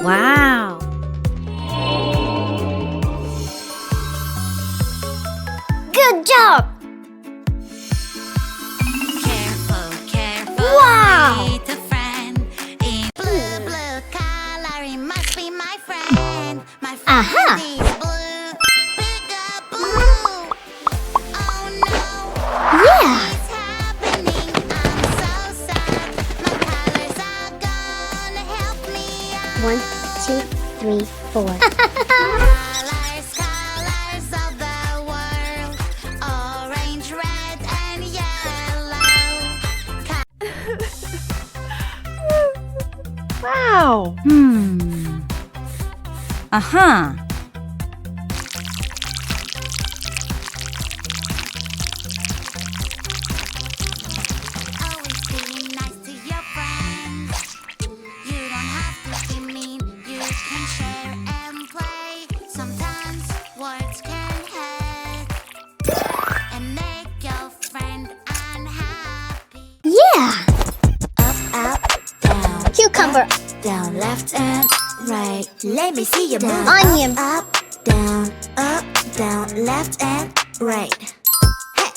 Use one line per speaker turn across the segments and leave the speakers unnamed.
Wow! Good job!
Careful, careful,
Wow!
little friend. In blue, blue color, he must be my friend. My friend
Aha!
is blue, blue. Oh no,
Yeah!
what's happening? I'm so sad. My colors are gonna help me out.
1, 2, 3, 4.
Colors, colors of the world. Orange, red, and yellow.
Wow!
Uh-huh.
Always be nice to your friends. You don't have to be mean. You can share and play. Sometimes words can hurt and make your friend unhappy.
Yeah!
Up, down,
Cucumber.
down, left and right. Let me see you move.
Onion.
Up, down, left and right. Hey.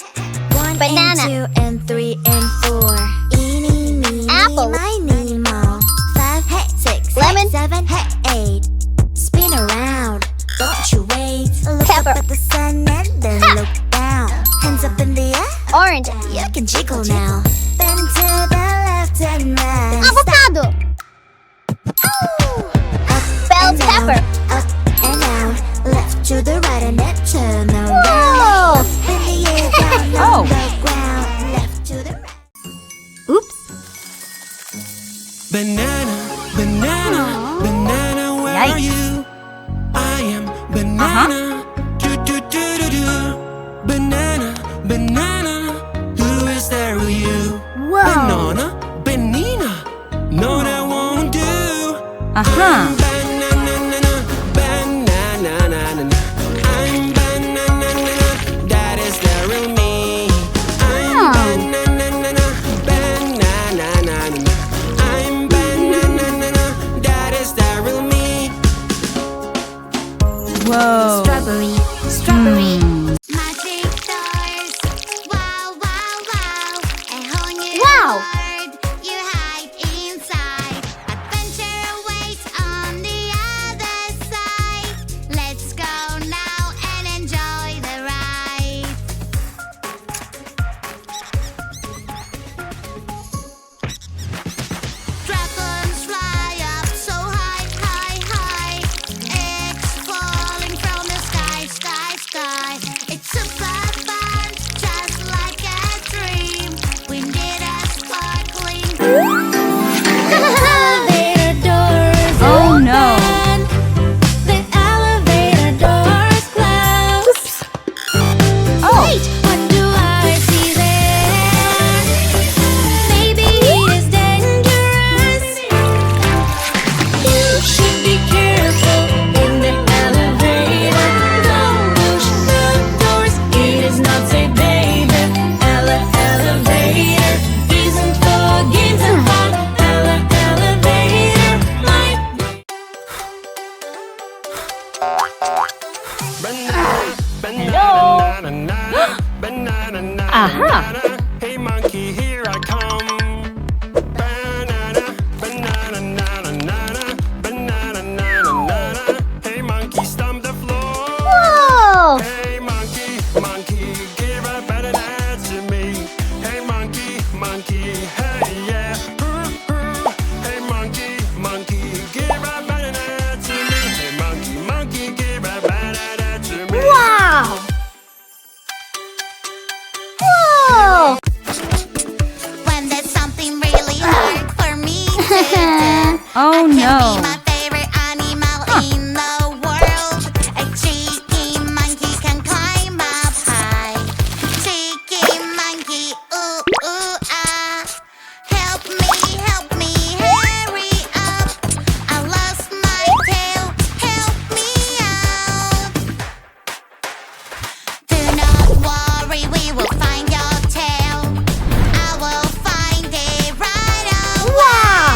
1
Banana.
and 2 and 3 and 4. Eeny, meeny,
Apple.
miny, moe. 5, hey, 6,
Lemon.
hey, 7, hey, 8. Spin around, don't you wait. Look
Pepper.
up at the sun and then
Ha.
look down. Hands up in the air,
Orange.
you can jiggle now. Bend to the left and right.
Avocado. Bell
and down,
pepper.
up and down, left to the right and then turn around.
Whoa!
Up in the air, down
Oh.
on the ground, left to the right.
Oops.
Banana, banana, banana, where are
Yikes.
you? I am banana. Do, do, do, do, do. Banana, banana, who is there with you?
Whoa!
Banana, banana, no, that won't do.
Uh-huh.
Banana, banana, I'm banana, that is the real me. I'm banana, banana, I'm banana, that is the real me.
Whoa.
Strawberry, strawberry.
Hmm.
Magic doors. Wow, wow, wow. A whole new
Wow.
world you hide inside. Adventure awaits on the other side. Let's go now and enjoy the ride. Dragons fly up so high, high, high. Eggs falling from the sky, sky, sky. It's super fun, just like a dream. We need a sparkling. Elevator doors
Oh, no.
open. The elevator doors close.
Oh.
Wait, what do I see there? Maybe it is dangerous. You should be careful in the elevator. Don't push the doors. It is not safe, baby. Elevator isn't for games and fun. Elevator might
Banana, banana, banana,
Aha.
banana. Hey monkey, here I come. Banana, banana, banana, banana, banana. Hey monkey, stomp the floor.
Whoa!
Hey monkey, monkey, give a banana to me. Hey monkey, monkey, hey yeah. Hey monkey, monkey, give a banana to me. Hey monkey, monkey, give a banana to me.
Wow! Whoa!
when there's something really hard for me to do.
Oh,
I can
no.
be my favorite animal in the world. A cheeky monkey can climb up high. Cheeky monkey, ooh, ooh, ah. Help me, hurry up. I lost my tail, help me out. Do not worry, we will find your tail. I will find it right away.
Wow!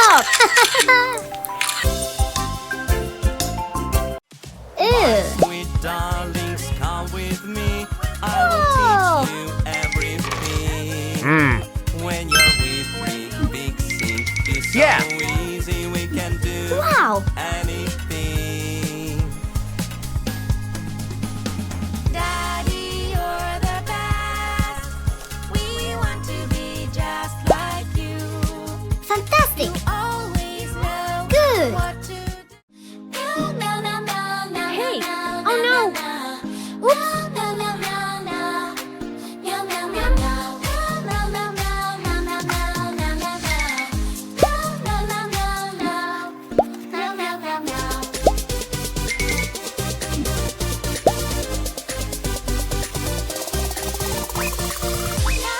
job! Ew.
Sweet darlings, come with me. I will
Whoa.
teach you everything. When you're with me, big thing is so easy. We can do
Wow.
anything.
Daddy, you're the best. We want to be just like you.
Fantastic!
Always know
Good!
what to do.
Hey! Oh no! Oops!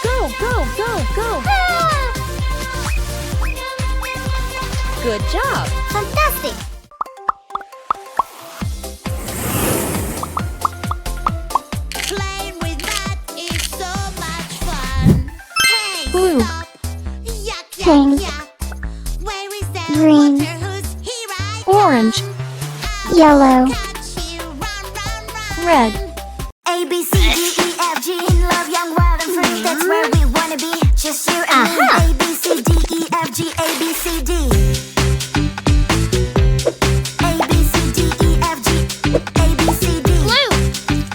Go, go, go, go!
Good job.
Fantastic!
Playing with that is so much fun. Hey,
Blue.
stop. Yuck, yuck,
Pink.
yuck. Where is the
Green.
water? Who's here? I
Orange.
come.
Yellow.
Catch you. Run, run, run.
Red.
A, B, C, D, E, F, G. In love, young, wild, and free. That's where we wanna be. Just you and
Aha.
me. A, B, C, D, E, F, G. A, B, C, D. A, B, C, D, E, F, G. A, B, C, D.
Blue.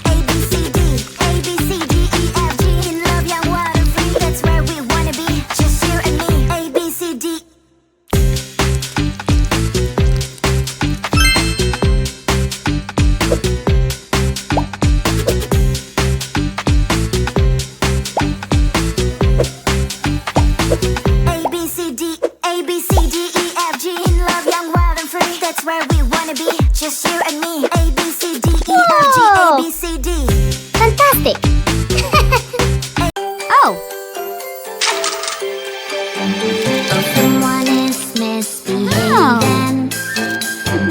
A, B, C, D. A, B, C, D, E, F, G. In love, young, wild, and free. That's where we wanna be. Just you and me. A, B, C, D. A, B, C, D. A, B, C, D, E, F, G. In love, young, wild, and free. That's where we wanna be. Just you and me. A, B, C, D, E, F, G. A,
Whoa.
B, C, D.
Fantastic! Oh!
Someone is misbehaving.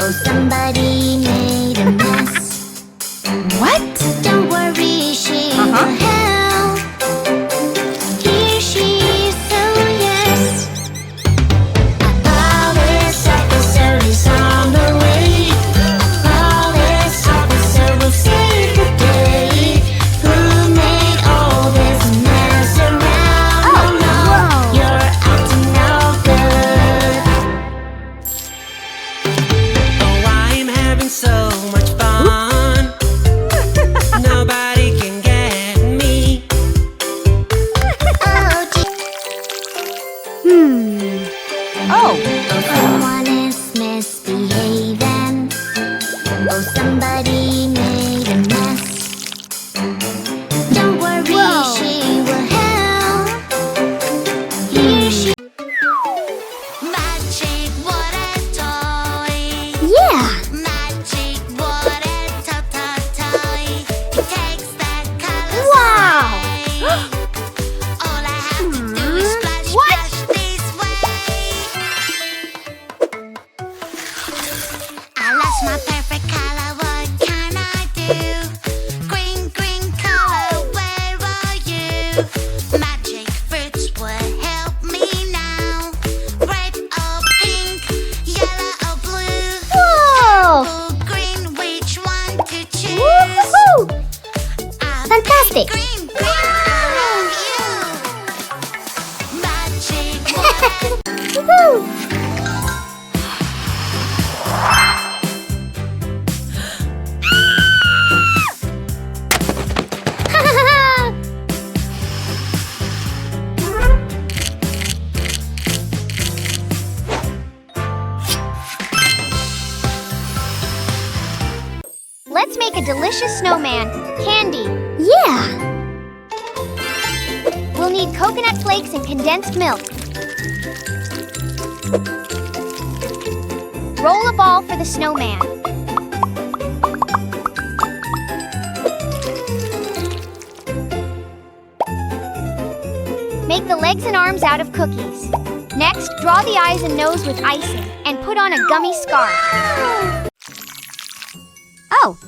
Oh, somebody made a mess.
What?
Don't worry, she
Uh-huh.
will help. Here she is, so yes. A police officer is on the way. Police officer will save the day. Who made all this mess around?
Oh,
no,
whoa.
you're acting no good.
Oh, I'm having so much fun. Nobody can get me.
Oh,
Oh.
someone is misbehaving. Oh, somebody made a mess. Don't worry,
Whoa.
she will help. Here she. Magic water toy.
Yeah!
Magic water toy. It takes the colors
Wow.
away. All I have to do is splash,
What?
splash this way. I lost my perfect color, what can I do? Green, green color, where are you? Magic fruits will help me now. Red or pink, yellow or blue.
Whoa!
Purple, green, which one to choose?
Woohoo!
I'll
Fantastic!
pick green, green, I love you. Magic water.
Woohoo! Let's make a delicious snowman. Candy. Yeah! We'll need coconut flakes and condensed milk. Roll a ball for the snowman. Make the legs and arms out of cookies. Next, draw the eyes and nose with icing and put on a gummy scarf. Oh,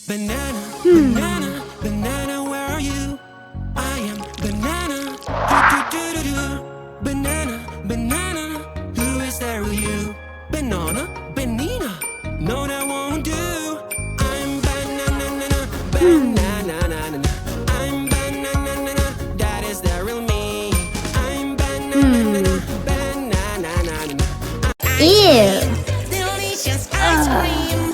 Banana, banana, banana, where are you? I am banana. Do, do, do, do, do. Banana, banana. banana. I'm banana. That is the real me. I'm banana. Banana.
Ew.
Delicious ice cream.